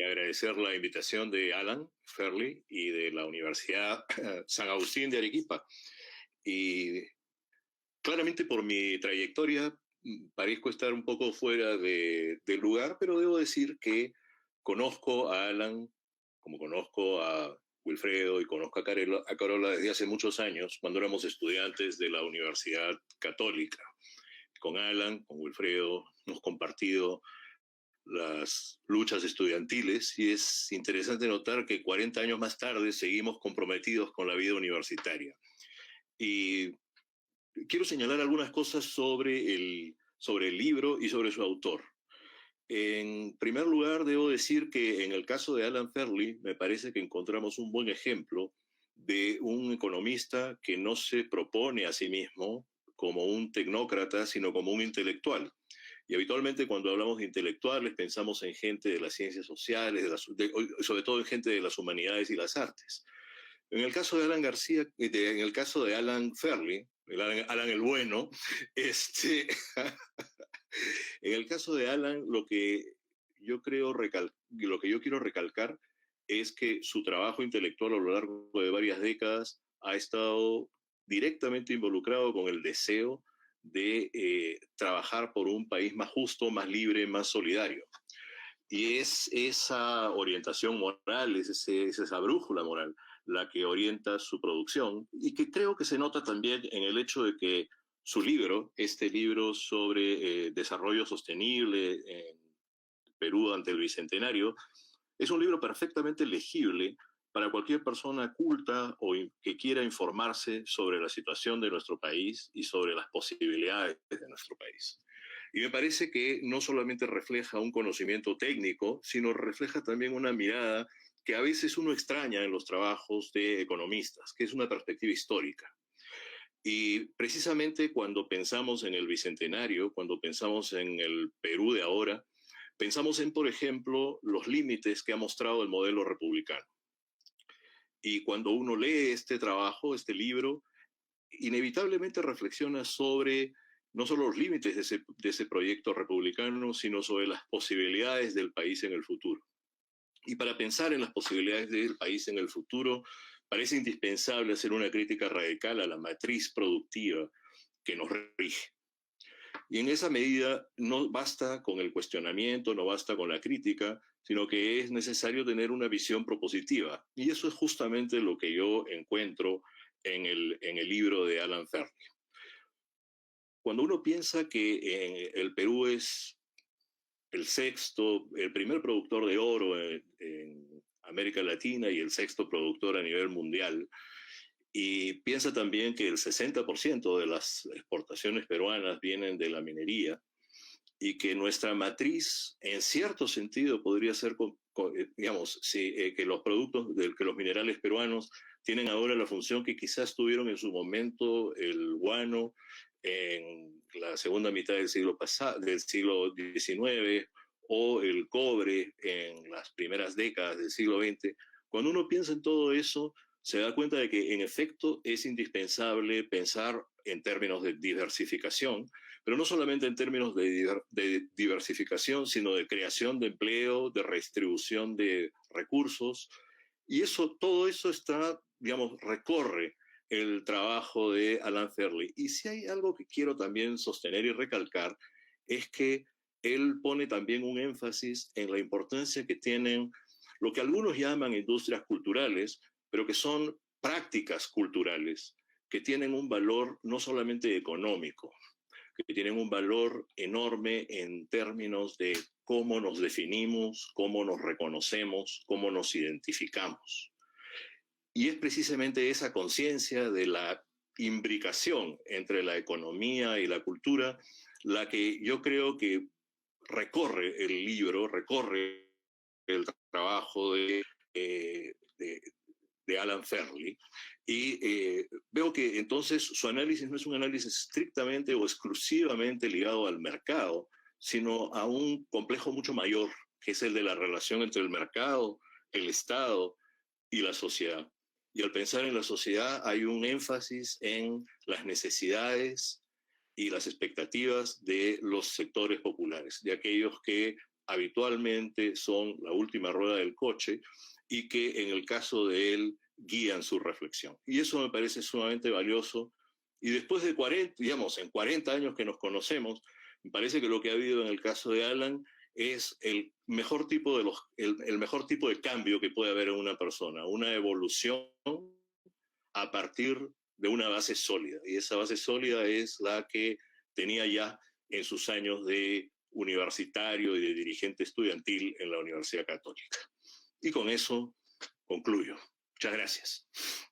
y agradecer la invitación de Alan Ferley y de la Universidad San Agustín de Arequipa. Y claramente por mi trayectoria parezco estar un poco fuera del lugar, pero debo decir que conozco a Alan, como conozco a Wilfredo y conozco a Carola desde hace muchos años, cuando éramos estudiantes de la Universidad Católica. Con Alan, con Wilfredo, hemos compartido las luchas estudiantiles y es interesante notar que 40 años más tarde seguimos comprometidos con la vida universitaria. Y quiero señalar algunas cosas sobre el libro y sobre su autor. En primer lugar, debo decir que en el caso de Alan Ferley, me parece que encontramos un buen ejemplo de un economista que no se propone a sí mismo como un tecnócrata, sino como un intelectual. Y habitualmente cuando hablamos de intelectuales pensamos en gente de las ciencias sociales, sobre todo en gente de las humanidades y las artes. En el caso de Alan García, en el caso de Alan Ferley, Alan el bueno, en el caso de Alan, lo que yo quiero recalcar es que su trabajo intelectual a lo largo de varias décadas ha estado directamente involucrado con el deseo de trabajar por un país más justo, más libre, más solidario. Y es esa orientación moral, es esa brújula moral la que orienta su producción y que creo que se nota también en el hecho de que su libro, este libro sobre desarrollo sostenible en Perú ante el Bicentenario, es un libro perfectamente legible para cualquier persona culta o que quiera informarse sobre la situación de nuestro país y sobre las posibilidades de nuestro país. Y me parece que no solamente refleja un conocimiento técnico, sino refleja también una mirada que a veces uno extraña en los trabajos de economistas, que es una perspectiva histórica. Y precisamente cuando pensamos en el Bicentenario, cuando pensamos en el Perú de ahora, pensamos en, por ejemplo, los límites que ha mostrado el modelo republicano. Y cuando uno lee este trabajo, este libro, inevitablemente reflexiona sobre no solo los límites de ese proyecto republicano, sino sobre las posibilidades del país en el futuro. Y para pensar en las posibilidades del país en el futuro, parece indispensable hacer una crítica radical a la matriz productiva que nos rige. Y en esa medida no basta con el cuestionamiento, no basta con la crítica, sino que es necesario tener una visión propositiva. Y eso es justamente lo que yo encuentro en el libro de Alan Ferley. Cuando uno piensa que el Perú es el primer productor de oro en América Latina y el sexto productor a nivel mundial, y piensa también que el 60% de las exportaciones peruanas vienen de la minería y que nuestra matriz, en cierto sentido, podría ser, digamos, que los productos, que los minerales peruanos tienen ahora la función que quizás tuvieron en su momento el guano en la segunda mitad del siglo XIX o el cobre en las primeras décadas del siglo XX. Cuando uno piensa en todo eso, se da cuenta de que en efecto es indispensable pensar en términos de diversificación, pero no solamente en términos de diversificación, sino de creación de empleo, de redistribución de recursos. Y todo eso está, digamos, recorre el trabajo de Alan Ferley. Y si hay algo que quiero también sostener y recalcar, es que él pone también un énfasis en la importancia que tienen lo que algunos llaman industrias culturales, pero que son prácticas culturales, que tienen un valor no solamente económico, que tienen un valor enorme en términos de cómo nos definimos, cómo nos reconocemos, cómo nos identificamos. Y es precisamente esa conciencia de la imbricación entre la economía y la cultura la que yo creo que recorre el libro, recorre el trabajo de Alan Ferley, y veo que entonces su análisis no es un análisis estrictamente o exclusivamente ligado al mercado, sino a un complejo mucho mayor, que es el de la relación entre el mercado, el Estado y la sociedad. Y al pensar en la sociedad hay un énfasis en las necesidades y las expectativas de los sectores populares, de aquellos que habitualmente son la última rueda del coche y que en el caso de él guían su reflexión. Y eso me parece sumamente valioso. Y después de 40, digamos, en 40 años que nos conocemos, me parece que lo que ha habido en el caso de Alan es el mejor tipo de cambio que puede haber en una persona, una evolución a partir de una base sólida. Y esa base sólida es la que tenía ya en sus años de universitario y de dirigente estudiantil en la Universidad Católica. Y con eso concluyo. Muchas gracias.